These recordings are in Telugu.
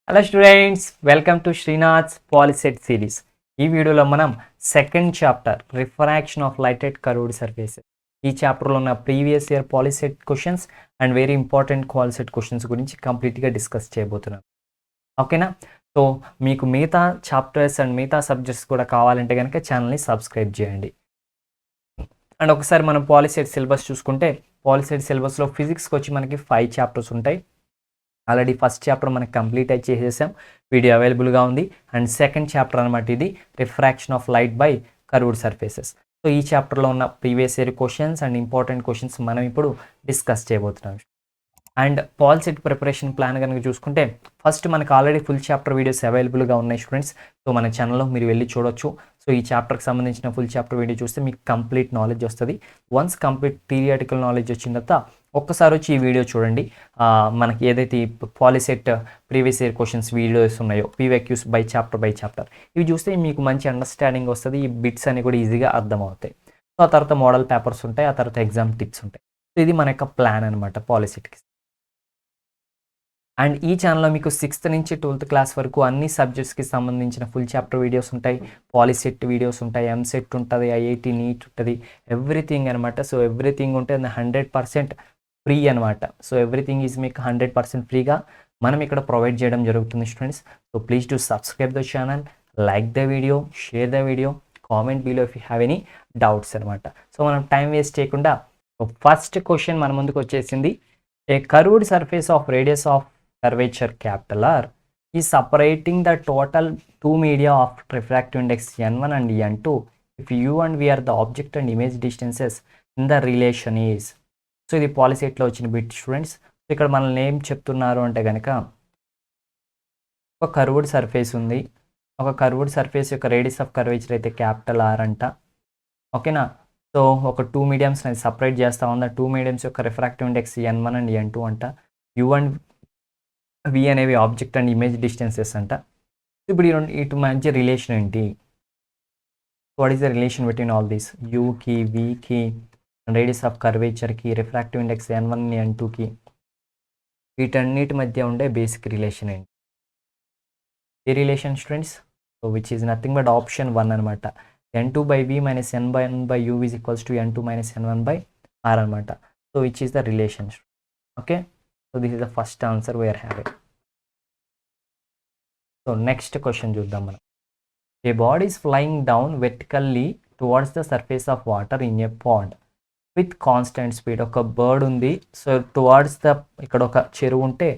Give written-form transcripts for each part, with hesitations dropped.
Hello students, welcome to Srinath's POLYCET series. ఈ వీడియోలో మనం second chapter refraction of light at curved surfaces, ఈ చాప్టర్లో ఉన్న previous year POLYCET questions and very important POLYCET questions గురించి కంప్లీట్గా డిస్కస్ చేయబోతున్నాం. ఓకేనా? సో మీకు మిగతా చాప్టర్స్ అండ్ మిగతా సబ్జెక్ట్స్ కూడా కావాలంటే కనుక ఛానల్ని సబ్స్క్రైబ్ చేయండి. అండ్ ఒకసారి మనం పాలిసెట్ సిలబస్ చూసుకుంటే, పాలిసెట్ సిలబస్లో ఫిజిక్స్కి వచ్చి మనకి 5 చాప్టర్స్ ఉంటాయి. ఆల్రెడీ ఫస్ట్ చాప్టర్ మనకి కంప్లీట్ అయితే చేసేసాం, వీడియో అవైలబుల్గా ఉంది. అండ్ సెకండ్ చాప్టర్ అనమాట ఇది, refraction of light by curved surfaces. So ఈ చాప్టర్లో ఉన్న previous year questions and important questions మనం ఇప్పుడు డిస్కస్ చేయబోతున్నాం. అండ్ పాలిసెట్ ప్రిపరేషన్ ప్లాన్ కనుక చూసుకుంటే, ఫస్ట్ మనకు ఆల్రెడీ ఫుల్ చాప్టర్ వీడియోస్ అవైలబుల్గా ఉన్నాయి స్టూడెంట్స్. సో మన ఛానల్లో మీరు వెళ్ళి చూడొచ్చు. సో ఈ చాప్టర్కి సంబంధించిన ఫుల్ చాప్టర్ వీడియో చూస్తే మీకు కంప్లీట్ నాలెడ్జ్ వస్తుంది. వన్స్ కంప్లీట్ థియరిటికల్ నాలెడ్జ్ వచ్చిన తర్వాత ఒక్కసారి వచ్చి ఈ వీడియో చూడండి. మనకి ఏదైతే ఈ POLYCET previous year questions videos ఉన్నాయో, పీవైక్యూస్ బై చాప్టర్ ఇవి చూస్తే మీకు మంచి అండర్స్టాండింగ్ వస్తుంది. ఈ బిట్స్ అని కూడా ఈజీగా అర్థమవుతాయి. సో ఆ తర్వాత మోడల్ పేపర్స్ ఉంటాయి, ఆ తర్వాత ఎగ్జామ్ టిప్స్ ఉంటాయి. సో ఇది మన యొక్క ప్లాన్ అనమాట పాలిసెట్కి. అండ్ ఈ ఛానల్లో మీకు 6th నుంచి 12th క్లాస్ వరకు అన్ని సబ్జెక్ట్స్కి సంబంధించిన ఫుల్ చాప్టర్ వీడియోస్ ఉంటాయి, పాలిసెట్ వీడియోస్ ఉంటాయి, ఎంసెట్ ఉంటుంది, ఐఐటి నీట్ ఉంటుంది, ఎవ్రీథింగ్ అనమాట. సో ఎవ్రీథింగ్ ఉంటుంది, 100% ఫ్రీ అనమాట. సో ఎవ్రీథింగ్ ఈజ్ మీకు 100% ఫ్రీగా మనం ఇక్కడ ప్రొవైడ్ చేయడం జరుగుతుంది students. So please to subscribe the channel, like the video, share the video, comment below if you have any doubts అనమాట. సో మనం టైం వేస్ట్ చేయకుండా ఫస్ట్ క్వశ్చన్ మన ముందుకు వచ్చేసింది. A curved surface of radius of curvature capital R is separating the total two media of refractive index n1 and n2 if u and v are the object and image distances in the relation is. So ఇది పాలిసెట్లో వచ్చిన బిట్ స్టూడెంట్స్. ఇక్కడ మనల్ని ఏం చెప్తున్నారు అంటే కనుక, ఒక కర్వ్డ్ సర్ఫేస్ ఉంది, ఒక కర్వ్డ్ సర్ఫేస్ యొక్క రేడియస్ ఆఫ్ కర్వేచర్ అయితే క్యాపిటల్ ఆర్ అంట. ఓకేనా? సో ఒక 2 మీడియమ్స్ అనేది సపరేట్ చేస్తూ ఉంది. 2 మీడియమ్స్ యొక్క refractive index n1 and n2 అంట. u అండ్ v అనేవి ఆబ్జెక్ట్ అండ్ ఇమేజ్ డిస్టెన్సెస్ అంట. ఇప్పుడు ఇటు మంచి రిలేషన్ ఏంటి? What is the relation between all these? యూకి, వీకి, రేడియస్ ఆఫ్ కర్వేచర్కి, రిఫ్రాక్టివ్ ఇండెక్స్ n1 n2కి, వీటన్నిటి మధ్య ఉండే బేసిక్ రిలేషన్ ఏంటి? ఏ relation students? So which is nothing but option 1 అనమాట. n2/v minus n1/u is equals to n2 minus n1/r అనమాట. So which is the relation? Okay, so this is the first answer we are having. So next question చూద్దాం మనం. A body is flying down vertically towards the surface of water in a pond with constant speed. ఒక బర్డ్ ఉంది, సో టువార్డ్స్ ద, ఇక్కడ ఒక చెరువు ఉంటే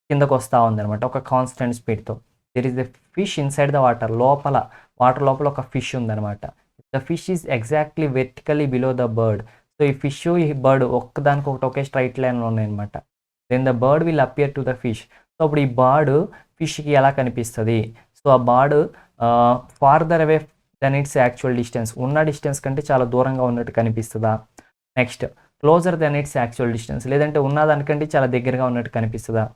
కిందకు వస్తూ ఉంది అనమాట ఒక కాన్స్టెంట్ స్పీడ్తో. There is the fish inside the water, water లోపల ఒక ఫిష్ ఉందన్నమాట. The fish is exactly vertically below the bird. So ఈ ఫిష్, ఈ బర్డ్ ఒక్కదానికొకటి ఒకే స్ట్రైట్ లైన్లో ఉన్నాయన్నమాట. Then the bird will appear to the fish. So అప్పుడు ఈ బర్డ్ ఫిష్కి ఎలా కనిపిస్తుంది? సో ఆ bird farther away then its actual distance, ఉన్న డిస్టెన్స్ కంటే చాలా దూరంగా ఉన్నట్టు కనిపిస్తుందా? Next, closer then its actual distance, లేదంటే ఉన్నదానికంటే చాలా దగ్గరగా ఉన్నట్టు కనిపిస్తుందా?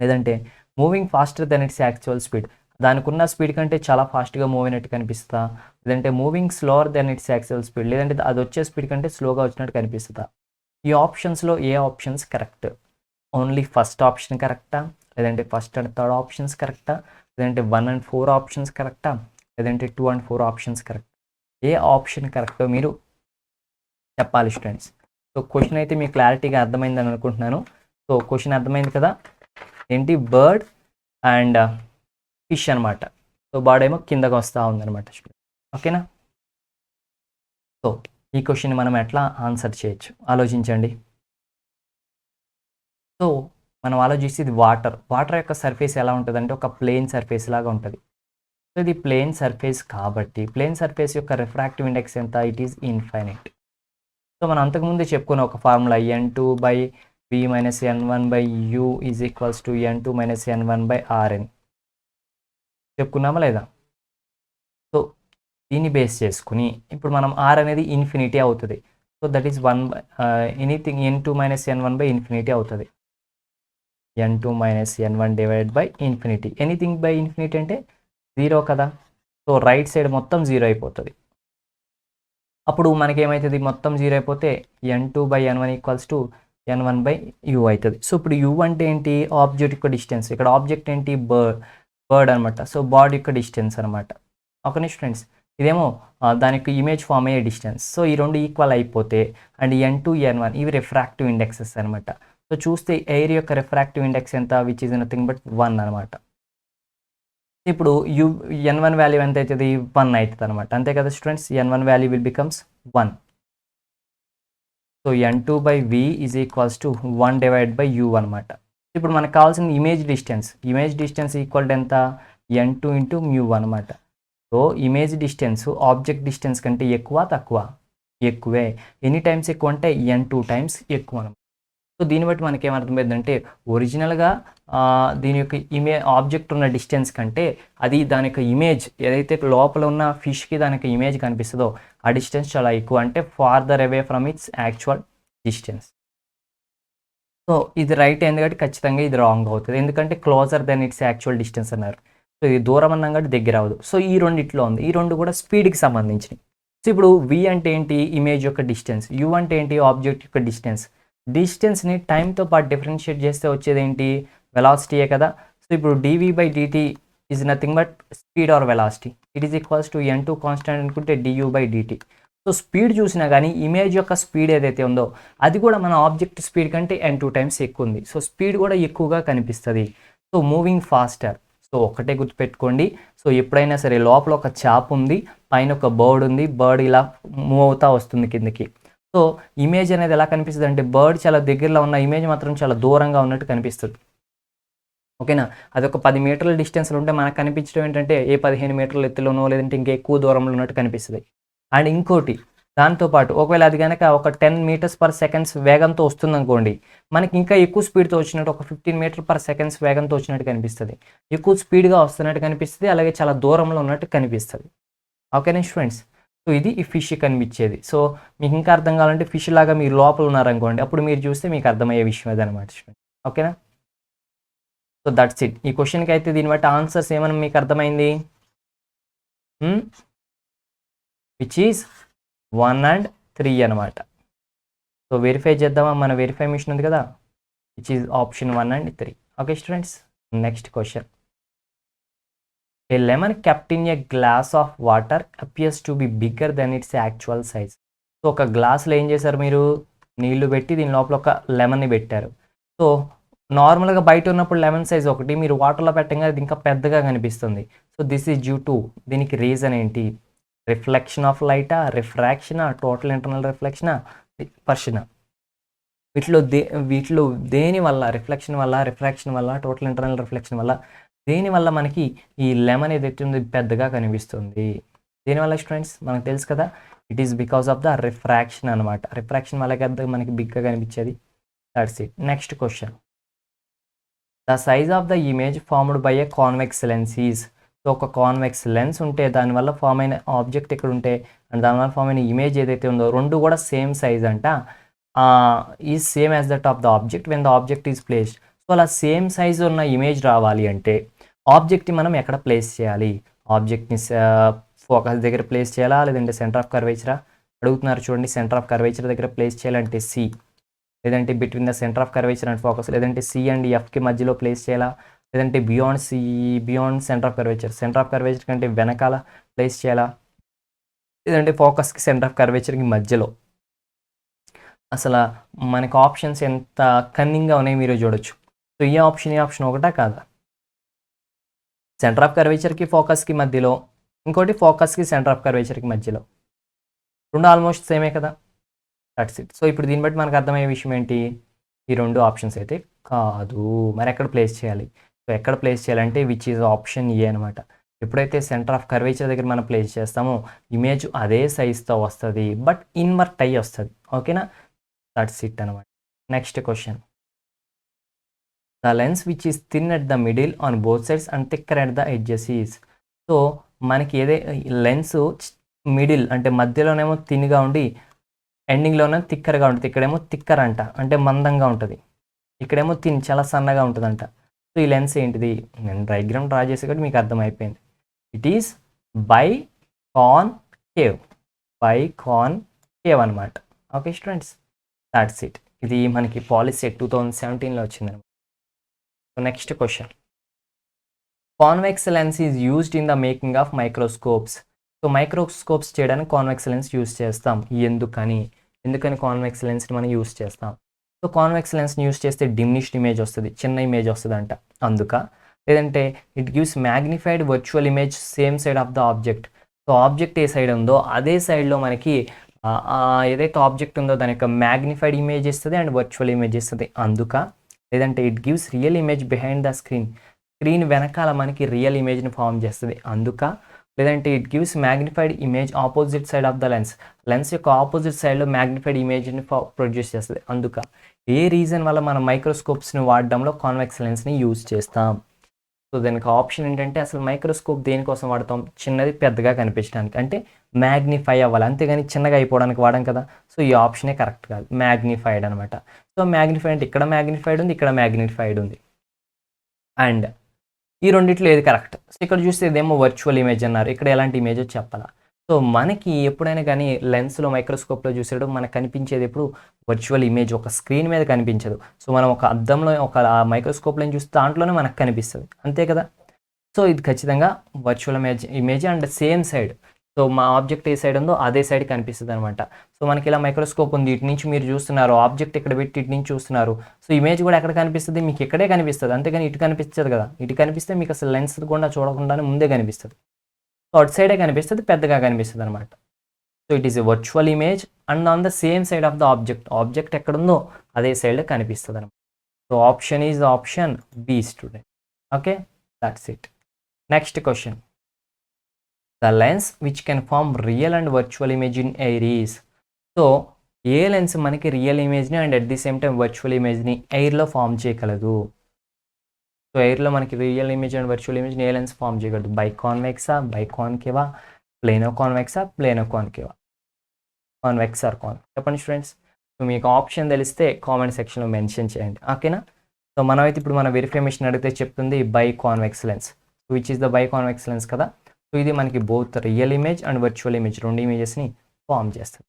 లేదంటే moving faster than its actual speed, దానికి ఉన్న స్పీడ్ కంటే చాలా ఫాస్ట్గా మూవ్ అయినట్టు కనిపిస్తుందా? లేదంటే moving slower than its actual speed, లేదంటే అది వచ్చే స్పీడ్ కంటే స్లోగా వచ్చినట్టు కనిపిస్తుందా? ఈ ఆప్షన్స్లో ఏ options correct? Only first option కరెక్టా? లేదంటే ఫస్ట్ అండ్ థర్డ్ ఆప్షన్స్ కరెక్టా? లేదంటే 1 and 4 ఆప్షన్స్ కరెక్టా? లేదంటే 2 and 4 options correct? A option కరెక్టో మీరు చెప్పాలి స్టూడెంట్స్. సో క్వశ్చన్ అయితే మీకు క్లారిటీగా అర్థమైందని అనుకుంటున్నాను. సో క్వశ్చన్ అర్థమైంది కదా? ఏంటి? బర్డ్ అండ్ ఫిష్ అనమాట. సో బర్డ్ ఏమో కిందకు వస్తూ ఉందన్నమాట స్టూడెంట్. ఓకేనా? సో ఈ క్వశ్చన్ మనం ఎట్లా ఆన్సర్ చేయొచ్చు ఆలోచించండి. సో మనం ఆలోచిస్తే ఇది వాటర్ యొక్క సర్ఫేస్ ఎలా ఉంటుంది అంటే ఒక ప్లేన్ సర్ఫేస్ లాగా ఉంటుంది. సో ఇది ప్లేన్ సర్ఫేస్ కాబట్టి ప్లేన్ సర్ఫేస్ యొక్క రిఫ్రాక్టివ్ ఇండెక్స్ ఎంత? It is infinite. సో మనం అంతకుముందే చెప్పుకున్న ఒక formula n2/v minus n1/u is equals to n2 minus n1/rn చెప్పుకున్నామా లేదా? సో దీన్ని బేస్ చేసుకుని ఇప్పుడు మనం r అనేది ఇన్ఫినిటీ అవుతుంది. So that is 1 anything n2 minus n1/infinity అవుతుంది. n2 minus n1 divided by infinity. Anything by infinity అంటే 0 కదా. సో రైట్ సైడ్ మొత్తం 0 అయిపోతుంది. అప్పుడు మనకేమవుతుంది? మొత్తం 0 అయిపోతే n2/n1 ఈక్వల్స్ టు n1/u అవుతుంది. సో ఇప్పుడు u అంటే ఏంటి, ఆబ్జెక్ట్ యొక్క డిస్టెన్స్. ఇక్కడ ఆబ్జెక్ట్ ఏంటి, బర్డ్ అనమాట. సో బర్డ్ యొక్క డిస్టెన్స్ అనమాట. ఓకే స్టూడెంట్స్, ఇదేమో దానికి ఇమేజ్ ఫామ్ అయ్యే డిస్టెన్స్. సో ఈ రెండు ఈక్వల్ అయిపోతే అండ్ n2 n1 ఇవి రిఫ్రాక్టివ్ ఇండెక్సెస్ అనమాట. సో చూస్తే ఎయిర్ యొక్క రిఫ్రాక్టివ్ ఇండెక్స్ ఎంత, విచ్ ఈజ్ నథింగ్ బట్ 1 అనమాట. ఇప్పుడు n1 వాల్యూ ఎంత అవుతుంది, 1 అవుతుంది అనమాట. అంతే కదా students, n1 value will becomes 1. So n2/v is equals to 1/u అనమాట. ఇప్పుడు మనకు కావాల్సిన ఇమేజ్ డిస్టెన్స్ ఈక్వల్ టు ఎంత, n2 ఇంటూ మ్యూ అనమాట. So image distance object distance కంటే ఎక్కువే. ఎన్ని టైమ్స్ ఎక్కువ అంటే n2 టైమ్స్ ఎక్కువ అనమాట. సో దీన్ని బట్టి మనకి ఏమర్థమైందంటే ఒరిజినల్గా దీని యొక్క ఆబ్జెక్ట్ ఉన్న డిస్టెన్స్ కంటే దాని యొక్క ఇమేజ్ ఏదైతే లోపల ఉన్న ఫిష్కి దాని యొక్క ఇమేజ్ కనిపిస్తుందో ఆ డిస్టెన్స్ చాలా ఎక్కువ, అంటే farther away from its actual distance. So ఇది రైట్ అయింది కాబట్టి ఖచ్చితంగా ఇది రాంగ్ అవుతుంది, ఎందుకంటే closer then its actual distance అన్నారు. సో ఇది దూరం అన్నాం కాబట్టి దగ్గర అవ్వదు. సో ఈ రెండిట్లో ఉంది, ఈ రెండు కూడా స్పీడ్కి సంబంధించినవి. సో ఇప్పుడు v అంటే ఏంటి, ఇమేజ్ యొక్క డిస్టెన్స్. u అంటే ఏంటి, ఆబ్జెక్ట్ యొక్క డిస్టెన్స్ని టైంతో పాటు డిఫరెన్షియేట్ చేస్తే వచ్చేది ఏంటి, వెలాసిటీయే కదా. సో ఇప్పుడు dv/dt is nothing but speed or velocity. It is equals to n2 constant అనుకుంటే du/dt. సో స్పీడ్ చూసినా కానీ ఇమేజ్ యొక్క స్పీడ్ ఏదైతే ఉందో అది కూడా మన ఆబ్జెక్ట్ స్పీడ్ కంటే n2 టైమ్స్ ఎక్కువ ఉంది. సో స్పీడ్ కూడా ఎక్కువగా కనిపిస్తుంది. So moving faster. సో ఒకటే గుర్తుపెట్టుకోండి, సో ఎప్పుడైనా సరే లోపల ఒక చాప్ ఉంది, పైన ఒక బర్డ్ ఉంది, బర్డ్ ఇలా మూవ్ అవుతూ వస్తుంది కిందకి. సో ఇమేజ్ అనేది ఎలా కనిపిస్తుంది అంటే బర్డ్ చాలా దగ్గరలో ఉన్న ఇమేజ్ మాత్రం చాలా దూరంగా ఉన్నట్టు కనిపిస్తుంది. ఓకేనా, అదొక 10 మీటర్ల డిస్టెన్స్లో ఉంటే మనకు కనిపించడం ఏంటంటే 15 మీటర్ల ఎత్తులోనో లేదంటే ఇంకా ఎక్కువ దూరంలో ఉన్నట్టు కనిపిస్తుంది. అండ్ ఇంకోటి దాంతోపాటు ఒకవేళ అది కనుక ఒక 10 మీటర్స్ పర్ సెకండ్స్ వేగంతో వస్తుంది అనుకోండి, మనకి ఇంకా ఎక్కువ స్పీడ్తో వచ్చినట్టు ఒక 15 మీటర్ పర్ సెకండ్స్ వేగంతో వచ్చినట్టు కనిపిస్తుంది, ఎక్కువ స్పీడ్గా వస్తున్నట్టు కనిపిస్తుంది, అలాగే చాలా దూరంలో ఉన్నట్టు కనిపిస్తుంది. ఓకేనా స్టూడెంట్స్, సో ఇది ఈ ఫిష్ కనిపించేది. సో మీకు ఇంకా అర్థం కావాలంటే ఫిష్ లాగా మీరు లోపల ఉన్నారనుకోండి, అప్పుడు మీరు చూస్తే మీకు అర్థమయ్యే విషయం అదనమాట స్టూడెంట్. ఓకేనా, సో దట్స్ ఇట్. ఈ క్వశ్చన్కి అయితే దీన్ని బట్టి ఆన్సర్స్ ఏమైనా మీకు అర్థమైంది, విచ్ ఈజ్ 1 and 3 అనమాట. సో వెరిఫై చేద్దామా, మన వెరిఫై మిషన్ ఉంది కదా, which is option 1 and 3. Okay students, next question. A lemon kept in a glass of water appears to be bigger than its actual size. So ఒక గ్లాస్లో ఏం చేశారు, మీరు నీళ్లు పెట్టి దీని లోపల ఒక లెమన్ని పెట్టారు. సో నార్మల్గా బయట ఉన్నప్పుడు లెమన్ సైజ్ ఒకటి, మీరు వాటర్లో పెట్టంగా అది ఇంకా పెద్దగా కనిపిస్తుంది. So this is due to, దీనికి రీజన్ ఏంటి, రిఫ్లెక్షన్ ఆఫ్ లైటా, రిఫ్రాక్షనా, టోటల్ ఇంటర్నల్ రిఫ్లెక్షనా, పర్షనా, వీటిలో దేని వల్ల, రిఫ్లెక్షన్ వల్ల, రిఫ్రాక్షన్ వల్ల, టోటల్ ఇంటర్నల్ రిఫ్లెక్షన్ వల్ల, దేనివల్ల మనకి ఈ లెమన్ ఏదైతే ఉంది పెద్దగా కనిపిస్తుంది, దేనివల్ల స్టూడెంట్స్ మనకు తెలుసు కదా, it is because of the refraction అనమాట. రిఫ్రాక్షన్ వల్ల కదా మనకి బిగ్గా కనిపించేది. That's it. Next question. The size of the image formed by a convex lens is. So ఒక కాన్వెక్స్ లెన్స్ ఉంటే దానివల్ల ఫామ్ అయిన ఆబ్జెక్ట్ ఎక్కడ ఉంటే అండ్ దానివల్ల ఫామ్ అయిన ఇమేజ్ ఏదైతే ఉందో రెండు కూడా సేమ్ సైజ్ అంట, is same as that of the object when the object is placed. So అలా సేమ్ సైజ్ ఉన్న ఇమేజ్ రావాలి అంటే ఆబ్జెక్ట్ని మనం ఎక్కడ ప్లేస్ చేయాలి, ఆబ్జెక్ట్ని ఫోకస్ దగ్గర ప్లేస్ చేయాలా లేదంటే సెంటర్ ఆఫ్ కర్వేచరా అడుగుతున్నారు చూడండి. సెంటర్ ఆఫ్ కర్వేచర్ దగ్గర ప్లేస్ చేయాలంటే సి, లేదంటే between the centre of curvature and focus, లేదంటే సి అండ్ ఎఫ్కి మధ్యలో ప్లేస్ చేయాలా, లేదంటే బియాండ్ సెంటర్ ఆఫ్ కర్వేచర్ కంటే వెనకాల ప్లేస్ చేయాలా, లేదంటే ఫోకస్కి సెంటర్ ఆఫ్ కర్వేచర్కి మధ్యలో. అసలు మనకు ఆప్షన్స్ ఎంత కన్నింగ్గా ఉన్నాయి మీరు చూడొచ్చు. సో ఈ ఆప్షన్ ఒకటా కాదా, సెంటర్ ఆఫ్ కర్వేచర్కి ఫోకస్కి మధ్యలో, ఇంకోటి ఫోకస్కి సెంటర్ ఆఫ్ కర్వేచర్కి మధ్యలో, రెండు ఆల్మోస్ట్ సేమే కదా. That's it. సో ఇప్పుడు దీన్ని బట్టి మనకు అర్థమయ్యే విషయం ఏంటి, ఈ రెండు ఆప్షన్స్ అయితే కాదు. మరి ఎక్కడ ప్లేస్ చేయాలి, సో ఎక్కడ ప్లేస్ చేయాలంటే విచ్ ఈజ్ ఆప్షన్ ఏ అనమాట. ఎప్పుడైతే సెంటర్ ఆఫ్ కర్వేచర్ దగ్గర మనం ప్లేస్ చేస్తామో ఇమేజ్ అదే సైజ్తో వస్తుంది, బట్ ఇన్వర్ట్ అయ్యి వస్తుంది. ఓకేనా, దట్స్ ఇట్ అనమాట. Next question. The lens which is thin at the middle on both sides and thicker at the edges is. So మనకి లెన్స్ మిడిల్ అంటే మధ్యలోనేమో థిన్గా ఉండి ఎండింగ్లోనే థిక్కర్గా ఉంటుంది. ఇక్కడేమో థిక్కర్ అంట అంటే మందంగా ఉంటుంది, ఇక్కడేమో థిన్ చాలా సన్నగా ఉంటుందంట. సో ఈ లెన్స్ ఏంటిది, నేను డయాగ్రామ్ డ్రా చేసే కాబట్టి మీకు అర్థమైపోయింది. ఇట్ ఈస్ బైకాన్కేవ్ అనమాట. Okay students, that's it. ఇది మనకి పాలిసెట్ 2017లో వచ్చిందనమాట. So next question, convex lens is used in the making of microscopes. So microscopes చేయడానికి కాన్వెక్స్ లెన్స్ యూజ్ చేస్తాం. ఎందుకని కాన్వెక్స్ లెన్స్ని మనం యూజ్ చేస్తాం? సో కాన్వెక్స్ లెన్స్ని యూజ్ చేస్తే డిమినిష్డ్ ఇమేజ్ వస్తుంది, చిన్న ఇమేజ్ వస్తుంది అంట, అందుక. లేదంటే it gives magnified virtual image same side of the object. So object A side ఉందో అదే సైడ్లో మనకి ఏదైతే ఆబ్జెక్ట్ ఉందో దాని యొక్క మ్యాగ్నిఫైడ్ ఇమేజ్ ఇస్తుంది అండ్ వర్చువల్ ఇమేజ్ ఇస్తుంది, అందుక. లేదంటే it gives real image behind the screen వెనకాల మనకి రియల్ ఇమేజ్ని ఫామ్ చేస్తుంది, అందుక. లేదంటే it gives magnified image opposite side of the lens యొక్క ఆపోజిట్ సైడ్లో మ్యాగ్నిఫైడ్ ఇమేజ్ని ప్రొడ్యూస్ చేస్తుంది, అందుక. ఏ రీజన్ వల్ల మనం మైక్రోస్కోప్స్ని వాడడంలో కాన్వెక్స్ లెన్స్ని యూజ్ చేస్తాం? సో దానికి ఆప్షన్ ఏంటంటే, అసలు మైక్రోస్కోప్ దేనికోసం వాడతాం? చిన్నది పెద్దగా కనిపించడానికి, అంటే మ్యాగ్నిఫై అవ్వాలి, అంతేగాని చిన్నగా అయిపోవడానికి వాడాం కదా. సో ఈ ఆప్షనే కరెక్ట్ కాదు, మ్యాగ్నిఫైడ్ అనమాట. సో మ్యాగ్నిఫైడ్ అంటే ఇక్కడ మ్యాగ్నిఫైడ్ ఉంది, ఇక్కడ మ్యాగ్నిఫైడ్ ఉంది, అండ్ ఈ రెండిట్లో ఏది కరెక్ట్? సో ఇక్కడ చూస్తే ఇదేమో వర్చువల్ ఇమేజ్ అన్నారు, ఇక్కడ ఎలాంటి ఇమేజ్ చెప్పాలా? సో మనకి ఎప్పుడైనా కానీ లెన్స్లో మైక్రోస్కోప్లో చూసేటప్పుడు మనకు కనిపించేది ఎప్పుడు వర్చువల్ ఇమేజ్, ఒక స్క్రీన్ మీద కనిపించదు. సో మనం ఒక అద్దంలో ఒక మైక్రోస్కోప్లో చూస్తే దాంట్లోనే మనకు కనిపిస్తుంది, అంతే కదా. సో ఇది ఖచ్చితంగా virtual image and same side. So మా ఆబ్జెక్ట్ ఏ సైడ్ ఉందో అదే సైడ్ కనిపిస్తుంది అనమాట. సో మనకి ఇలా మైక్రోస్కోప్ ఉంది, ఇటు నుంచి మీరు చూస్తున్నారు, ఆబ్జెక్ట్ ఇక్కడ పెట్టి ఇటు నుంచి చూస్తున్నారు. సో ఇమేజ్ కూడా ఎక్కడ కనిపిస్తుంది? మీకు ఇక్కడే కనిపిస్తుంది, అంతేగాని ఇటు కనిపించదు కదా. ఇటు కనిపిస్తే మీకు అసలు లెన్స్ కూడా చూడకుండానే ముందే కనిపిస్తుంది. సో అటు సైడే కనిపిస్తుంది, పెద్దగా కనిపిస్తుంది అనమాట. So it is a virtual image and on the same side of the object ఎక్కడుందో అదే సైడ్లో కనిపిస్తుంది అనమాట. So option is option B student. Okay, that's it. Next question, the lens which can form real and virtual image in air is. So ఏ లెన్స్ మనకి రియల్ ఇమేజ్ని and at the same time virtual ఇమేజ్ని ఎయిర్లో ఫామ్ చేయగలదు? సో ఎయిర్లో మనకి రియల్ ఇమేజ్ అండ్ వర్చువల్ ఇమేజ్ని ఏ లెన్స్ ఫామ్ చేయగలదు? బైకాన్వెక్సా, బైకాన్కేవా, ప్లేనో కాన్వెక్సా, ప్లేనో కాన్కేవా, కాన్వెక్స్ ఆర్ చెప్పండి స్టూడెంట్స్. సో మీకు ఆప్షన్ తెలిస్తే కామెంట్ సెక్షన్లో మెన్షన్ చేయండి, ఓకేనా. సో మనమైతే ఇప్పుడు మన వెరిఫికేషన్ అడిగితే చెప్తుంది biconvex lens, which is the biconvex lens కదా. సో ఇది మనకి both real image and virtual image రెండు ఇమేజెస్ని ఫామ్ చేస్తుంది.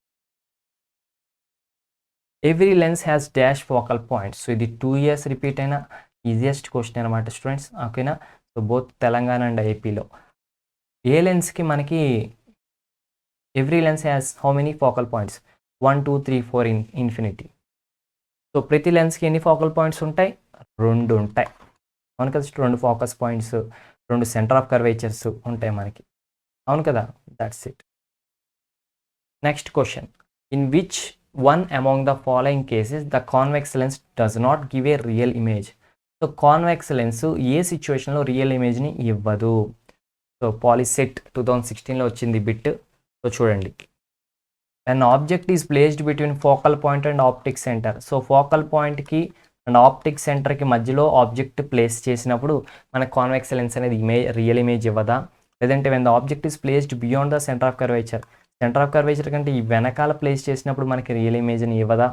Every lens has dash focal points. So ఇది 2 years రిపీట్ అయిన ఈజియెస్ట్ క్వశ్చన్ అనమాట స్టూడెంట్స్, ఓకేనా. సో బోత్ తెలంగాణ అండ్ ఏపీలో ఏ లెన్స్కి మనకి every lens has how many focal points? 1 2 3 4 infinity. So ప్రతి లెన్స్కి ఎన్ని ఫోకల్ పాయింట్స్ ఉంటాయి? 2 ఉంటాయి, అవును కదా. 2 focus points, 2 centre of curvatures ఉంటాయి మనకి, అవును కదా. That's it. Next question, in which one among the following cases the convex lens does not give a real image? So convex lens ఏ సిచ్యువేషన్లో రియల్ ఇమేజ్ని ఇవ్వదు? సో పాలిసెట్ 2016లో వచ్చింది బిట్. సో చూడండి, an object is placed between focal point and optic centre. So focal పాయింట్కి అండ్ ఆప్టిక్ సెంటర్కి మధ్యలో ఆబ్జెక్ట్ ప్లేస్ చేసినప్పుడు మనకు కాన్వెక్స్ లెన్స్ అనేది రియల్ ఇమేజ్ ఇవ్వదా? లేదంటే when the object is placed beyond the centre of curvature, centre of curvature కంటే ఈ వెనకాల ప్లేస్ చేసినప్పుడు మనకి రియల్ ఇమేజ్ని ఇవ్వదా?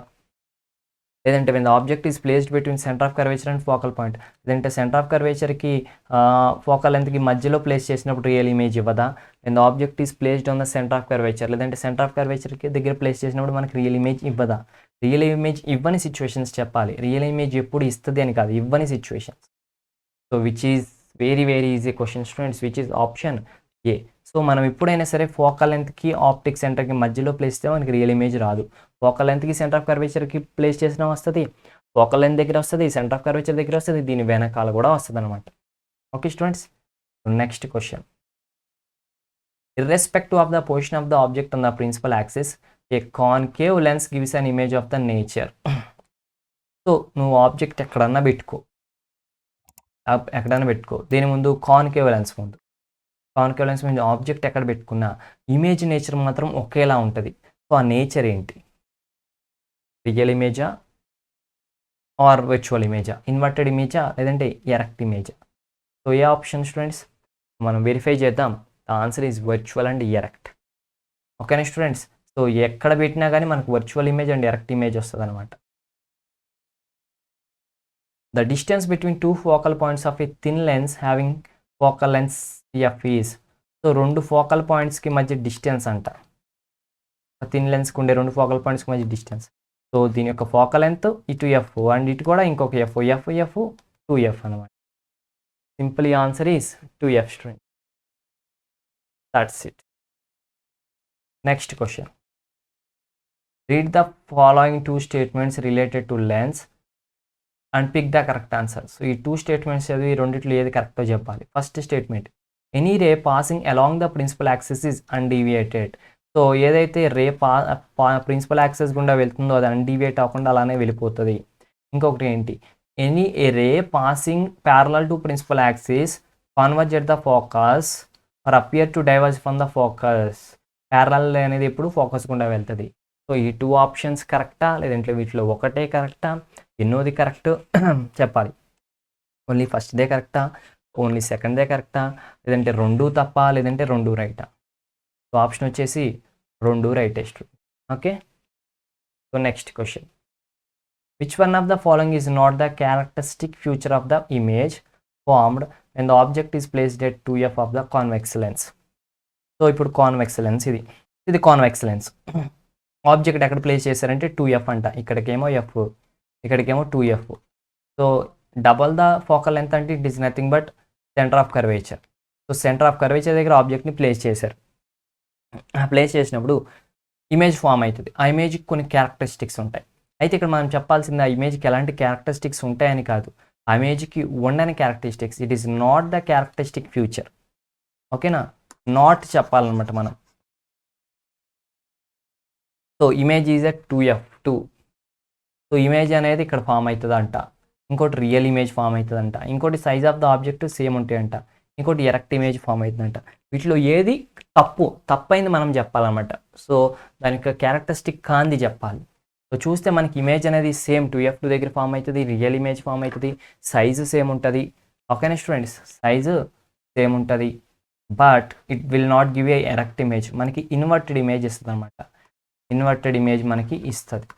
లేదంటే when the object is placed between centre of curvature and focal point, లేదంటే సెంటర్ ఆఫ్ కర్వేచర్కి ఫోకల్ లెంత్కి మధ్యలో ప్లేస్ చేసినప్పుడు రియల్ ఇమేజ్ ఇవ్వదా? When the object is placed on the centre of curvature, లేదంటే సెంటర్ ఆఫ్ కర్వేచర్కి దగ్గర ప్లేస్ చేసినప్పుడు మనకి రియల్ ఇమేజ్ ఇవ్వదా? రియల్ ఇమేజ్ ఇవ్వని సిచ్యువేషన్స్ చెప్పాలి, రియల్ ఇమేజ్ ఎప్పుడు ఇస్తుంది అని కాదు, ఇవ్వని situations. So which is very very easy question students, which is option A. So మనం ఎప్పుడైనా సరే ఫోకల్ లెంత్కి ఆప్టిక్ సెంటర్కి మధ్యలో ప్లేస్ చేస్తే మనకి రియల్ ఇమేజ్ రాదు. ఫోకల్ లెంత్కి సెంటర్ ఆఫ్ కర్వేచర్కి ప్లేస్ చేసినా వస్తుంది, ఫోకల్ లెంత్ దగ్గర వస్తుంది, సెంటర్ ఆఫ్ కర్వేచర్ దగ్గర వస్తుంది, దీని వెనకాల కూడా వస్తుంది అనమాట. Okay students, next question, irrespective of the position of the object on the principal axis a concave lens gives an image of the nature. So నువ్వు ఆబ్జెక్ట్ ఎక్కడన్నా పెట్టుకో, దీని ముందు కాన్కేవ్ లెన్స్ ముందు, కాన్కేవ్ లెన్స్ ముందు ఆబ్జెక్ట్ ఎక్కడ పెట్టుకున్నా ఇమేజ్ నేచర్ మాత్రం ఒకేలా ఉంటుంది. సో ఆ నేచర్ ఏంటి? రియల్ ఇమేజా ఆర్ వర్చువల్ ఇమేజా, ఇన్వర్టెడ్ ఇమేజా, లేదంటే ఎరెక్ట్ ఇమేజా? సో ఏ ఆప్షన్ స్టూడెంట్స్ మనం వెరిఫై చేద్దాం. The answer is virtual and erect. ఓకేనా స్టూడెంట్స్. సో ఎక్కడ పెట్టినా కానీ మనకు virtual image and erect image వస్తుంది అనమాట. The distance between 2 focal points of a thin lens having focal lens f is. So 2 focal పాయింట్స్కి మధ్య డిస్టెన్స్ అంట, థిన్ లెన్స్కి ఉండే 2 ఫోకల్ పాయింట్స్కి మధ్య డిస్టెన్స్ సో దీని యొక్క ఫోకల్ లెంత్ ఇటు ఎఫ్ అండ్ ఇటు కూడా ఇంకొక ఎఫ్ 2f అనమాట. Simple answer is 2f student. That's it. Next question. Read the following 2 statements related to lens and pick the correct answer. So ఈ 2 స్టేట్మెంట్స్ చదివి రెండిట్లో ఏది కరెక్టో చెప్పాలి. First statement, any ray passing along the principal axis is undeviated. So ఏదైతే రే ప్రిన్సిపల్ యాక్సిస్ గుండా వెళ్తుందో అది అన్డీవియేట్ అవ్వకుండా అలానే వెళ్ళిపోతుంది. ఇంకొకటి ఏంటి, any a ray passing parallel to principal axis converge at the focus or appear to diverge from the focus. Parallel అనేది ఎప్పుడు ఫోకస్ గుండా వెళ్తుంది. సో ఈ 2 ఆప్షన్స్ కరెక్టా, లేదంటే వీటిలో ఒకటే కరెక్టా, ఎన్నోది కరెక్ట్ చెప్పాలి. ఓన్లీ ఫస్ట్దే కరెక్టా, ఓన్లీ సెకండ్దే కరెక్టా, లేదంటే 2 తప్ప, లేదంటే 2 రైటా. సో ఆప్షన్ వచ్చేసి 2 rightest. Okay. So next question, which one of the following is not the characteristic future of the image formed when the object is placed at 2f of the convex lens. So ఇప్పుడు కాన్వెక్స్ లెన్స్ ఇది కాన్వెక్స్ లెన్స్. ఆబ్జెక్ట్ ఎక్కడ ప్లేస్ చేశారంటే 2f అంట, ఇక్కడికేమో f, ఇక్కడికేమో 2f. So double the focal length అంటే it is nothing but centre of curvature. So centre of curvature దగ్గర ఆబ్జెక్ట్ని ప్లేస్ చేశారు. ప్లేస్ చేసినప్పుడు ఇమేజ్ ఫామ్ అవుతుంది. ఆ ఇమేజ్కి కొన్ని క్యారెక్టరిస్టిక్స్ ఉంటాయి. అయితే ఇక్కడ మనం చెప్పాల్సింది ఆ ఇమేజ్కి ఎలాంటి క్యారెక్టరిస్టిక్స్ ఉంటాయని కాదు, ఆ ఇమేజ్కి ఉండని characteristics. It is not the characteristic future. ఓకేనా, నాట్ చెప్పాలన్నమాట మనం. So image is a 2f. So image అనేది ఇక్కడ ఫామ్ అవుతుందంట, ఇంకోటి రియల్ ఇమేజ్ ఫామ్ అవుతుందంట, ఇంకోటి size of the object same ఉంటాయంట, ఇంకోటి ఎరెక్ట్ ఇమేజ్ ఫామ్ అవుతుందంట. వీటిలో ఏది తప్పైంది మనం చెప్పాలన్నమాట. సో దానికి క్యారెక్టరిస్టిక్ కాంది చెప్పాలి. సో చూస్తే మనకి ఇమేజ్ అనేది సేమ్ 2f దగ్గర ఫామ్ అవుతుంది, రియల్ ఇమేజ్ ఫామ్ అవుతుంది, సైజు సేమ్ ఉంటుంది. ఓకేనా స్టూడెంట్స్, సైజు సేమ్ ఉంటుంది, but it will not give a erect image. మనకి ఇన్వర్టెడ్ ఇమేజ్ ఇస్తుంది అనమాట, ఇన్వర్టెడ్ ఇమేజ్ మనకి ఇస్తుంది.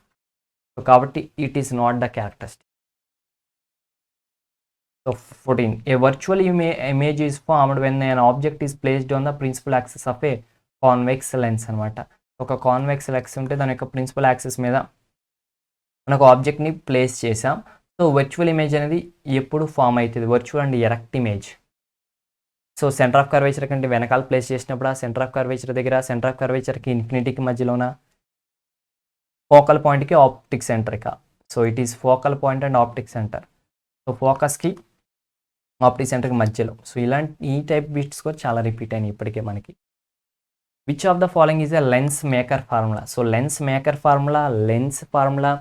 సో కాబట్టి it is not the characteristic. So 14, a virtual image is formed when an object is placed on the principal axis of a convex lens అనమాట. ఒక కాన్వెక్స్ లెన్స్ ఉంటే దాని యొక్క ప్రిన్సిపల్ యాక్సిస్ మీద మనకు ఆబ్జెక్ట్ని ప్లేస్ చేసాం. సో వర్చువల్ ఇమేజ్ అనేది ఎప్పుడు ఫామ్ అవుతుంది, virtual and erect image. So centre of curvature కంటే వెనకాల ప్లేస్ చేసినప్పుడు ఆ సెంటర్ ఆఫ్ కర్వేచర్ దగ్గర, సెంటర్ ఆఫ్ కర్వేచర్కి ఇన్ఫినిటీకి మధ్యలోన, ఫోకల్ పాయింట్కి ఆప్టిక్ సెంటర్కా. So it is focal point and optic centre. So ఫోకస్కి ఆప్టిక్ సెంటర్కి మధ్యలో. సో ఈ టైప్ బిట్స్ కూడా చాలా రిపీట్ అయినాయి ఇప్పటికే మనకి. Which of the following is a lens maker formula. So lens maker formula, lens formula,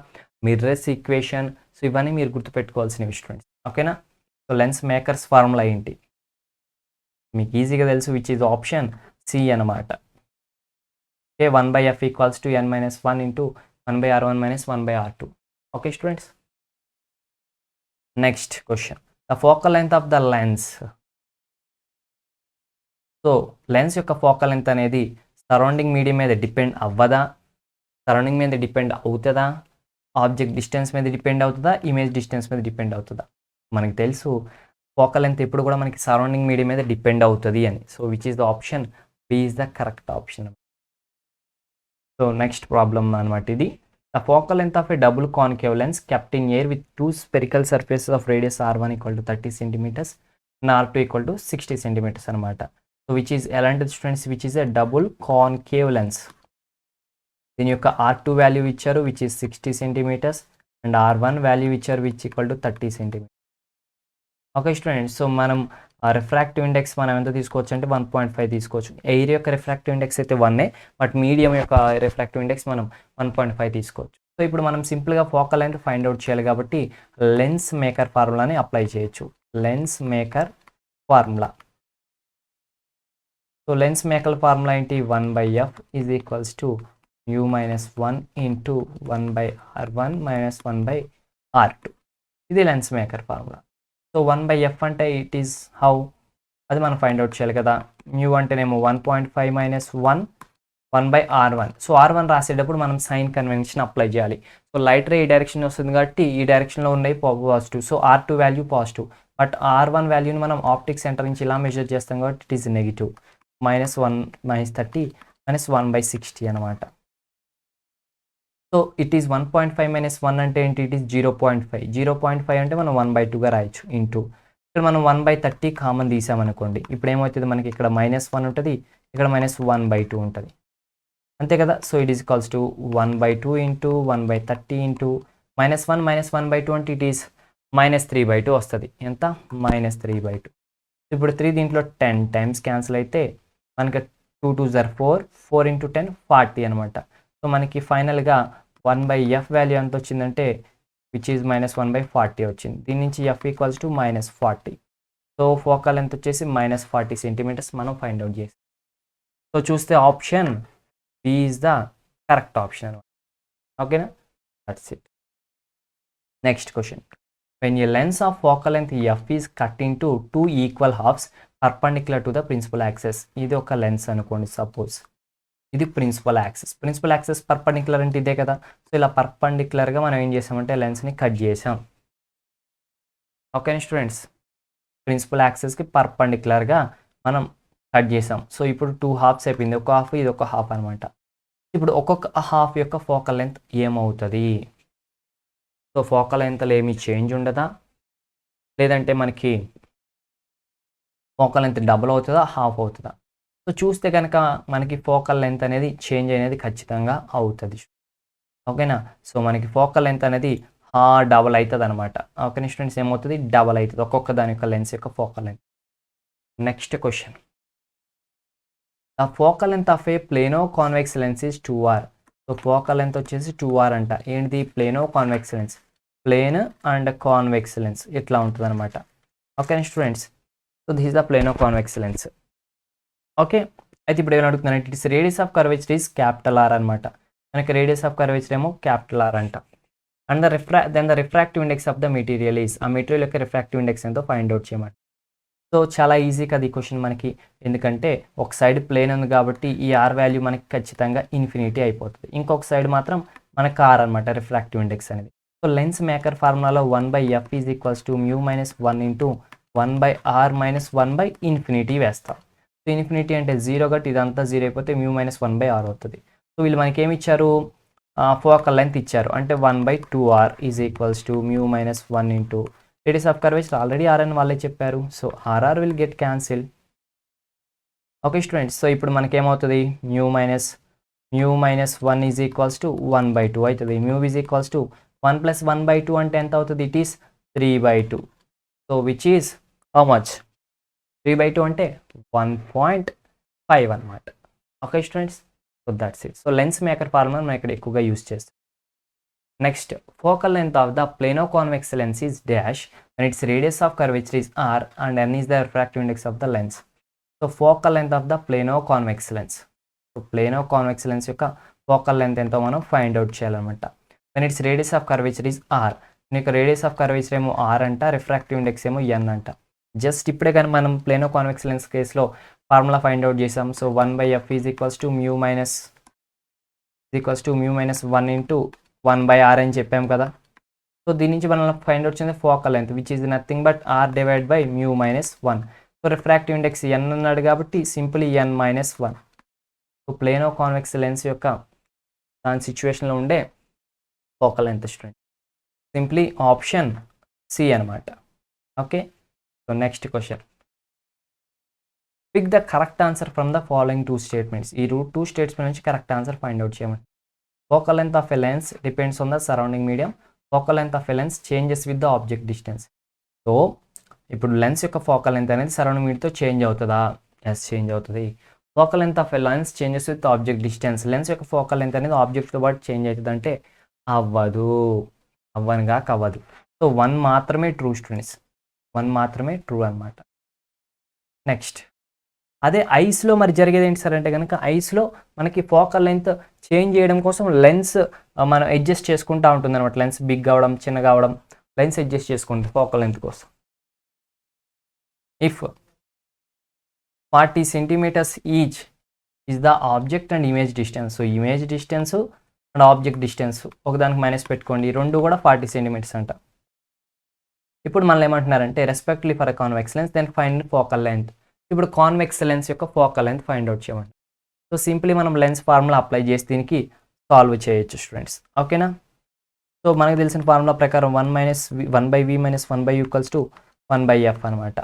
mirrors equation, so ఇవన్నీ మీరు గుర్తుపెట్టుకోవాల్సినవి స్టూడెంట్స్. ఓకేనా. సో లెన్స్ మేకర్స్ ఫార్ములా ఏంటి మీకు ఈజీగా తెలుసు, విచ్ ఈజ్ ఆప్షన్ సి అనమాట. Okay, 1/f = n-1 into 1/r1 - 1/r2. Okay students. Next question, the focal length of the lens. So lens యొక్క ఫోకల్ లెంత్ అనేది సరౌండింగ్ మీడియం మీద డిపెండ్ అవ్వదా, సరౌండింగ్ మీద డిపెండ్ అవుతుందా, ఆబ్జెక్ట్ డిస్టెన్స్ మీద డిపెండ్ అవుతుందా, ఇమేజ్ డిస్టెన్స్ మీద డిపెండ్ అవుతుందా. మనకి తెలుసు ఫోకల్ లెంత్ ఎప్పుడు కూడా మనకి సరౌండింగ్ మీడియం మీద డిపెండ్ అవుతుంది అని. So which is the option B is the correct option. So next problem అనమాట ఇది. The focal length of a double concave lens kept in air with 2 spherical surfaces of radius r1 = 30 cm and r2 = 60 cm అనమాట. సో విచ్ ఈజ్ ఎలాంటిది students, which is a double concave lens. దీని యొక్క r2 వాల్యూ ఇచ్చారు which is 60 cm and r1 value ఇచ్చారు which = 30 cm. Okay students. So మనం రిఫ్రాక్టివ్ ఇండెక్స్ మనం ఎంత తీసుకోవచ్చు అంటే 1.5 తీసుకోవచ్చు. ఎయిర్ యొక్క రిఫ్రాక్టివ్ ఇండెక్స్ అయితే 1, బట్ మీడియం యొక్క రిఫ్రాక్టివ్ ఇండెక్స్ మనం 1.5 తీసుకోవచ్చు. సో ఇప్పుడు మనం సింపుల్గా ఫోకల్ లెంత్ ఫైండ్ అవుట్ చేయాలి కాబట్టి లెన్స్ మేకర్ ఫార్ములాని అప్లై చేయొచ్చు. Lens maker formula. So lens maker formula ఏంటి, 1/f = u - 1 into 1/r1 - 1/r2. ఇది lens maker formula. So 1/f అంటే ఇట్ ఈస్ హౌ, అది మనం ఫైండ్ అవుట్ చేయాలి కదా. మ్యూ అంటేనేమో 1.5 - 1 1/r1. సో r1 రాసేటప్పుడు మనం సైన్ కన్వెన్షన్ అప్లై చేయాలి. సో లైట్ రే ఈ డైరెక్షన్ వస్తుంది కాబట్టి ఈ డైరెక్షన్లో ఉన్నాయి positive. So r2 value positive, but r1 వాల్యూని మనం ఆప్టిక్ సెంటర్ నుంచి ఇలా మెజర్ చేస్తాం కాబట్టి ఇట్ ఈస్ నెగిటివ్. -1 - 30 - 1/60 అనమాట. సో ఇట్ ఈస్ 1.5 మైనస్ 1 అంటే ఏంటి? It is 0.5. 0.5 అంటే మనం 1/2గా రాయొచ్చు ఇంటూ. ఇక్కడ మనం 1/30 కామన్ తీసామనుకోండి. ఇప్పుడు ఏమవుతుంది మనకి ఇక్కడ -1 ఉంటుంది, ఇక్కడ -1/2 ఉంటుంది. అంతే కదా? So it is equals to 1/2 into 1/30 into -1 -1/2 అంటే ఇట్ ఈస్ -3/2 వస్తుంది. ఎంత? -3/2. ఇప్పుడు 3 దీంట్లో 10 టైమ్స్ క్యాన్సిల్ అయితే మనకి 2 2s are 4, 4 ఇంటూ 10 40 అనమాట. సో మనకి ఫైనల్గా 1/f వాల్యూ ఎంత వచ్చిందంటే విచ్ ఈజ్ -1/40 వచ్చింది. దీని నుంచి f equals to -40. So focal length వచ్చేసి -40 సెంటీమీటర్స్ మనం ఫైండ్ అవుట్ చేసాం. సో చూస్తే option B is the correct option అనమాట. ఓకేనా? That's it. Next question. When a lens of focal length f is cut into two equal halves perpendicular to the principal axis. ఇది ఒక లెన్స్ అనుకోండి సపోజ్. ఇది principal axis. Principal axis perpendicular అంటే ఇదే కదా. సో ఇలా పర్పెండిక్యులర్గా మనం ఏం చేసామంటే లెన్స్ని కట్ చేసాం. ఓకేనా స్టూడెంట్స్? ప్రిన్సిపల్ యాక్సిస్కి పర్పెండిక్యులర్గా మనం కట్ చేసాం. సో ఇప్పుడు 2 హాఫ్స్ అయిపోయింది. ఒక హాఫ్, ఇది ఒక హాఫ్ అనమాట. ఇప్పుడు ఒక్కొక్క హాఫ్ యొక్క ఫోకల్ లెంత్ ఏమవుతుంది? సో ఫోకల్ లెంత్లో ఏమీ చేంజ్ ఉండదా, లేదంటే మనకి ఫోకల్ లెంత్ డబుల్ అవుతుందా, హాఫ్ అవుతుందా? సో చూస్తే కనుక మనకి ఫోకల్ లెంత్ అనేది చేంజ్ అనేది ఖచ్చితంగా అవుతుంది. ఓకేనా? సో మనకి ఫోకల్ లెంత్ అనేది డబల్ అవుతుంది అనమాట. ఓకేనా స్టూడెంట్స్? ఏమవుతుంది? డబల్ అవుతుంది ఒక్కొక్క దాని యొక్క లెన్స్ యొక్క focal length. Next question. The focal length of a plano convex lens is 2r. So focal length వచ్చేసి 2r అంట. ఏంటిది? Plano convex lens. Plane and convex lens ఇట్లా ఉంటుంది అనమాట. ఓకేనా students? So this is the plano convex lens. Okay. అయితే ఇప్పుడు ఏమైనా అడుగుతున్నాను, it is radius of curvature is R అనమాట. మనకి రేడియస్ ఆఫ్ కర్వేచర్ ఏమో R అంట. And the refractive index of the material is, ఆ మెటీరియల్ యొక్క రిఫ్రాక్టివ్ ఇండెక్స్ ఎంతో ఫైండ్ అవుట్ చేయమంట. సో చాలా ఈజీ కదా ఈ క్వశ్చన్ మనకి, ఎందుకంటే ఒక సైడ్ ప్లేన్ ఉంది కాబట్టి ఈ R వాల్యూ మనకి ఖచ్చితంగా ఇన్ఫినిటీ అయిపోతుంది. ఇంకొక సైడ్ మాత్రం మనకు R అనమాట రిఫ్రాక్టివ్ ఇండెక్స్ అనేది. సో లెన్స్ మేకర్ ఫార్ములాలో 1/f is equals to μ - 1 into 1/r - 1/∞ వేస్తాం. సో ఇన్ఫినిటీ అంటే 0 కాబట్టి ఇదంతా 0 అయిపోతే μ - 1/r అవుతుంది. సో వీళ్ళు మనకి ఏమి ఇచ్చారు? ఫోకల్ లెంత్ ఇచ్చారు. అంటే 1/2r is equals to μ - 1 into radius of curvature already r అని వాళ్ళే చెప్పారు. So RR will get cancel. Okay students? So ఇప్పుడు మనకి ఏమవుతుంది? μ - 1 ఈజ్ ఈక్వల్స్ టు 1/2 అవుతుంది. μ ఈజ్ ఈక్వల్స్ టు 1 + 1/2 అంటే ఎంత అవుతుంది? It is 3/2. So which is how much? 3/2 అంటే 1.5 అనమాట. Okay students? So that's it. So lens maker formula మనం ఇక్కడ ఎక్కువగా యూస్ చేస్తాం. Next, focal length of the plano convex lens is dash and its radius of curvature is r and n is the refractive index of the lens. So focal length of the plano convex lens. So plano convex lens యొక్క ఫోకల్ లెంత్ ఎంతో మనం ఫైండ్ అవుట్ చేయాలన్నమాట. And its radius of curvature is r. నీకు రేడియస్ ఆఫ్ కర్వేచర్ ఏమో r అంట, రిఫ్రాక్టివ్ ఇండెక్స్ ఏమో n అంట. జస్ట్ ఇప్పుడే కానీ మనం ప్లేనో కాన్వెక్స్ లెన్స్ కేసులో ఫార్ములా ఫైండ్ అవుట్ చేసాం. So 1/f is equals to μ - 1 into 1/r అని చెప్పాం కదా. సో దీని నుంచి మనం ఫైండ్ అవుట్ చేసింది focal length which is nothing but r divide by μ - 1. So refractive index n అన్నాడు కాబట్టి simple n - 1. So plano convex lens యొక్క దాని సిచ్యువేషన్లో ఉండే focal length student simply option C అనమాట. Okay. So next question. Pick the correct answer from the following 2 statements. ఈ 2 స్టేట్మెంట్స్ నుంచి కరెక్ట్ ఆన్సర్ ఫైండ్ అవుట్ చేయమని. Focal length of a lens depends on the surrounding medium. Focal length of a lens changes with the object distance. So ఇప్పుడు లెన్స్ యొక్క ఫోకల్ లెంత్ అనేది సరౌండింగ్ మీడియాతో చేంజ్ అవుతుందా? ఎస్, చేంజ్ అవుతుంది. Focal length of a lens changes with object distance. Lens యొక్క ఫోకల్ లెంత్ అనేది ఆబ్జెక్ట్తో పాటు చేంజ్ అవుతుంది అంటే అవ్వదు. అవ్వదు. సో 1 మాత్రమే ట్రూ స్టూడెంట్స్. 1 మాత్రమే ట్రూ అనమాట. నెక్స్ట్, అదే ఐస్లో మరి జరిగేది ఏంటి సార్ అంటే కనుక ఐస్లో మనకి ఫోకల్ లెంత్ చేంజ్ చేయడం కోసం లెన్స్ మనం అడ్జస్ట్ చేసుకుంటూ ఉంటుంది అనమాట. లెన్స్ బిగ్ అవ్వడం, చిన్నగా అవ్వడం, లెన్స్ అడ్జస్ట్ చేసుకుంటుంది ఫోకల్ లెంత్ కోసం. If 40 centimetres each is the object and image distance. So image distance and object distance ఒకదానికి మైనస్ పెట్టుకోండి, రెండు కూడా 40 సెంటీమీటర్స్ అంట. ఇప్పుడు మనల్ని ఏమంటున్నారంటే respectively for convex lens then find focal length. ఇప్పుడు కాన్వెక్స్ లెన్స్ యొక్క ఫోకల్ లెంత్ ఫైండ్ అవుట్ చేయమండి. సో సింప్లీ మనం లెన్స్ ఫార్ములా అప్లై చేసి దీనికి సాల్వ్ చేయొచ్చు స్టూడెంట్స్. ఓకేనా? సో మనకు తెలిసిన ఫార్ములా ప్రకారం 1/v minus 1/u equals to 1/f అనమాట.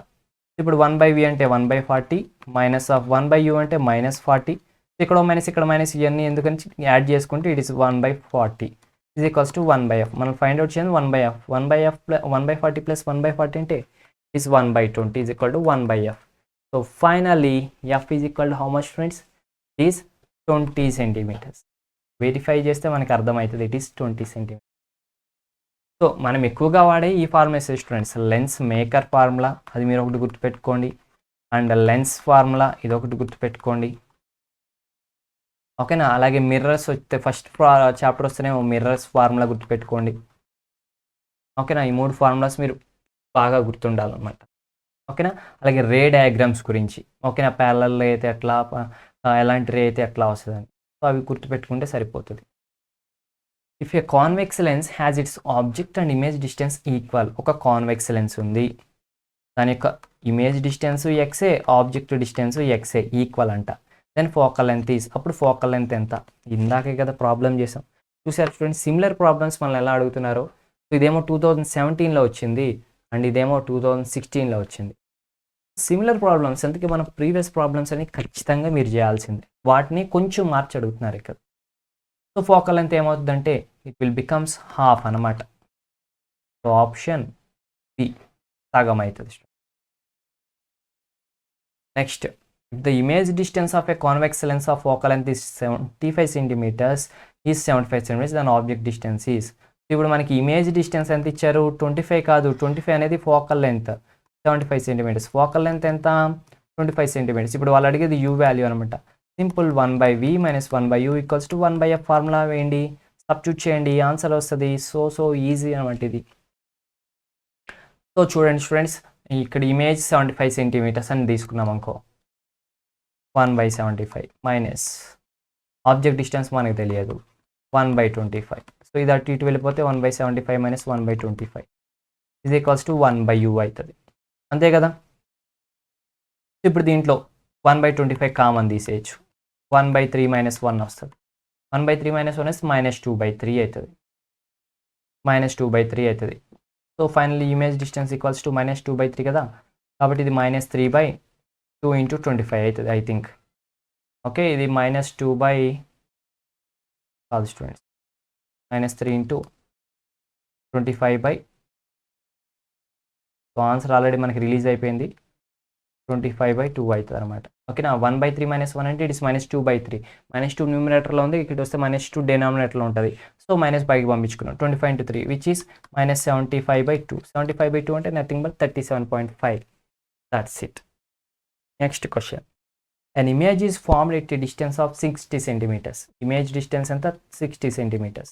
ఇప్పుడు 1/v అంటే 1/40 మైనస్ ఆఫ్ 1/u అంటే -40. ఇక్కడ మైనస్ ఇవన్నీ ఎందుకని యాడ్ చేసుకుంటే it is 1/40 is equals to 1/f. మనం ఫైండ్ అవుట్ చేయండి 1/f 1/40 ప్లస్ 1/40 అంటే is 1/20 is equal to 1/f. So finally f is equal to how much friends? It is 20 centimeters. Verify చేస్తే మనకు అర్థమవుతుంది ఇట్ ఈస్ 20 centimeters. సో మనం ఎక్కువగా వాడే ఈ formula students lens maker formula, అది మీరు ఒకటి గుర్తుపెట్టుకోండి. అండ్ లెన్స్ ఫార్ములా ఇది ఒకటి గుర్తుపెట్టుకోండి. ఓకేనా? అలాగే మిర్రర్స్ వస్తే ఫస్ట్ చాప్టర్ వస్తేనే మిర్రర్స్ ఫార్ములా గుర్తుపెట్టుకోండి. ఓకేనా? ఈ 3 ఫార్ములాస్ మీరు బాగా గుర్తుండాలన్నమాట. ఓకేనా? అలాగే రే డయాగ్రామ్స్ గురించి, ఓకేనా? ప్యారలల్లో అయితే ఎట్లా, ఎలాంటి రే అయితే ఎట్లా వస్తుందని, సో అవి గుర్తుపెట్టుకుంటే సరిపోతుంది. If a convex lens has its object and image distance equal, ఒక కాన్వెక్స్ లెన్స్ ఉంది, దాని యొక్క ఇమేజ్ డిస్టెన్స్ ఎక్సే, ఆబ్జెక్ట్ డిస్టెన్స్ ఎక్సే, ఈక్వల్ అంట. దెన్ ఫోకల్ లెంత్ ఈజ్, అప్పుడు ఫోకల్ లెంత్ ఎంత? ఇందాకే కదా ప్రాబ్లం చేసాం. చూసారు స్టూడెంట్స్, సిమిలర్ ప్రాబ్లమ్స్ మనల్ని ఎలా అడుగుతున్నారో. సో ఇదేమో 2017లో వచ్చింది అండ్ ఇదేమో 2016లో వచ్చింది. సిమిలర్ ప్రాబ్లమ్స్, అందుకే మన ప్రీవియస్ ప్రాబ్లమ్స్ అని ఖచ్చితంగా మీరు చేయాల్సిందే. వాటిని కొంచెం మార్చి అడుగుతున్నారు ఇక్కడ. సో ఫోకల్ లెంత్ ఏమవుతుందంటే ఇట్ విల్ బికమ్స్ హాఫ్ అనమాట. సో ఆప్షన్ బి సగం అవుతుంది. Next, if the image distance of a convex lens of focal length is 75 centimeters is 75 centimeters, దాని ఆబ్జెక్ట్ డిస్టెన్స్ ఈజ్. ఇప్పుడు మనకి ఇమేజ్ డిస్టెన్స్ ఎంత ఇచ్చారు? 25 కాదు, 25 అనేది focal length, 75 centimeters. Focal length ఎంత? 25 centimeters. ఇప్పుడు వాళ్ళు అడిగేది యూ వాల్యూ అనమాట. Simple 1/v minus 1/u equals to 1/f formula వేయండి, సబ్స్టిట్యూట్ చేయండి, ఆన్సర్ వస్తుంది. సో ఈజీ అనమాట ఇది. సో చూడండి స్టూడెంట్స్, ఇక్కడ ఇమేజ్ 75 centimeters అని తీసుకున్నాం అనుకో, 1/75 మైనస్ ఆబ్జెక్ట్ డిస్టెన్స్ మనకు తెలియదు 1/25. సో ఇది అటు ఇటు వెళ్ళిపోతే 1/75 minus 1/25 is equals to 1/u అవుతుంది. అంతే కదా? ఇప్పుడు దీంట్లో 1/25 కామన్ తీసేయచ్చు, 1/3 మైనస్ 1 వస్తుంది. 1/3 మైనస్ 1 వస్తే -2/3 అవుతుంది, -2/3 అవుతుంది. So finally image distance equals to -2/3 కదా, కాబట్టి ఇది -3/2 ఇంటూ 25 అవుతుంది ఐ థింక్. ఓకే, ఇది -2 కాదు students, -3 into 25/, so answer already మనకి రిలీజ్ అయిపోయింది, 25/2 అవుతుంది అనమాట. ఓకేనా? 1/3 మైనస్ 1 అంటే ఇట్స్ -2/3. -2 న్యూమినేటర్లో ఉంది, ఇక్కడ వస్తే -2 డినామినేటర్లో ఉంటుంది. సో మైనస్ పైకి పంపించుకున్నాం. 25 into 3 విచ్ ఈస్ -75/2. 75/2 అంటే nothing but 37.5. That's it. Next question, an image is formed at a distance of 60 centimeters. Image distance ఎంత? 60 centimeters.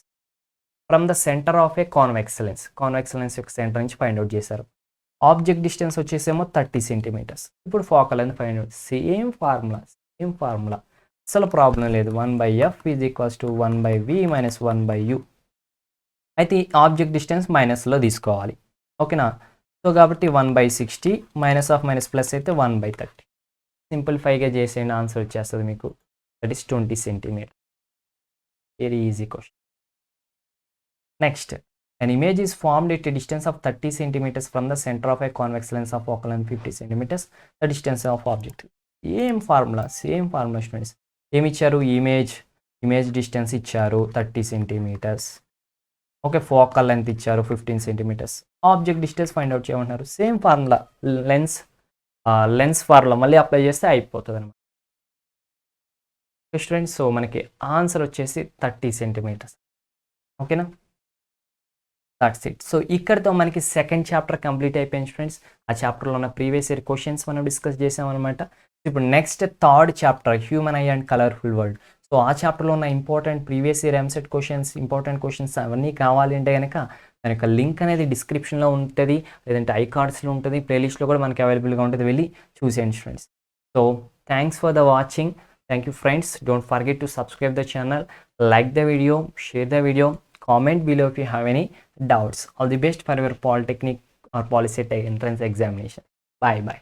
From the center of a convex lens. Convex lens యొక్క సెంటర్ నుంచి ఫైండ్ అవుట్ చేశారు. ఆబ్జెక్ట్ డిస్టెన్స్ వచ్చేసేమో 30 centimeters. ఇప్పుడు focal length find out. Same formula, అసలు ప్రాబ్లం లేదు. 1/f is equals to 1/v minus 1/u. అయితే ఈ ఆబ్జెక్ట్ డిస్టెన్స్ మైనస్లో తీసుకోవాలి. ఓకేనా? సో కాబట్టి 1/60 మైనస్ ఆఫ్ మైనస్ ప్లస్ అయితే 1/30. సింప్లిఫైగా చేసేయండి, ఆన్సర్ వచ్చేస్తుంది మీకు. That is 20 centimeters. Very easy question. Next, an image is formed at a distance of 30 centimeters from the center of a convex lens of focal length 50 centimeters, the distance of object. Same formula students. ఏమి ఇచ్చారు? ఇమేజ్ డిస్టెన్స్ ఇచ్చారు 30 centimeters. ఓకే, ఫోకల్ లెంత్ ఇచ్చారు 15 centimeters. Object distance find out చేయమంటున్నారు. సేమ్ ఫార్ములా, లెన్స్ ఫార్ములా మళ్ళీ అప్లై చేస్తే అయిపోతుంది అనమాట స్టూడెంట్స్. సో మనకి ఆన్సర్ వచ్చేసి 30 centimeters. ఓకేనా? That's it. సో ఇక్కడితో మనకి సెకండ్ చాప్టర్ కంప్లీట్ అయిపోయింది స్టూడెంట్స్. ఆ చాప్టర్లో ఉన్న ప్రీవియస్ ఇయర్ క్వశ్చన్స్ మనం డిస్కస్ చేసామన్నమాట. ఇప్పుడు next third chapter, human I and colourful world. So ఆ చాప్టర్లో ఉన్న previous year EAMCET questions, important questions అవన్నీ కావాలి అంటే కనుక దాని యొక్క లింక్ అనేది డిస్క్రిప్షన్లో ఉంటుంది, లేదంటే ఐకార్డ్స్లో ఉంటుంది, ప్లేలిస్ట్లో కూడా మనకి అవైలబుల్గా ఉంటుంది, వెళ్ళి చూసేయండి students. So thanks for the watching. Thank you friends. Don't forget to subscribe the channel, like the video, share the video, comment below if you have any doubts. All the best for your Polytechnic or Polycet entrance examination. Bye.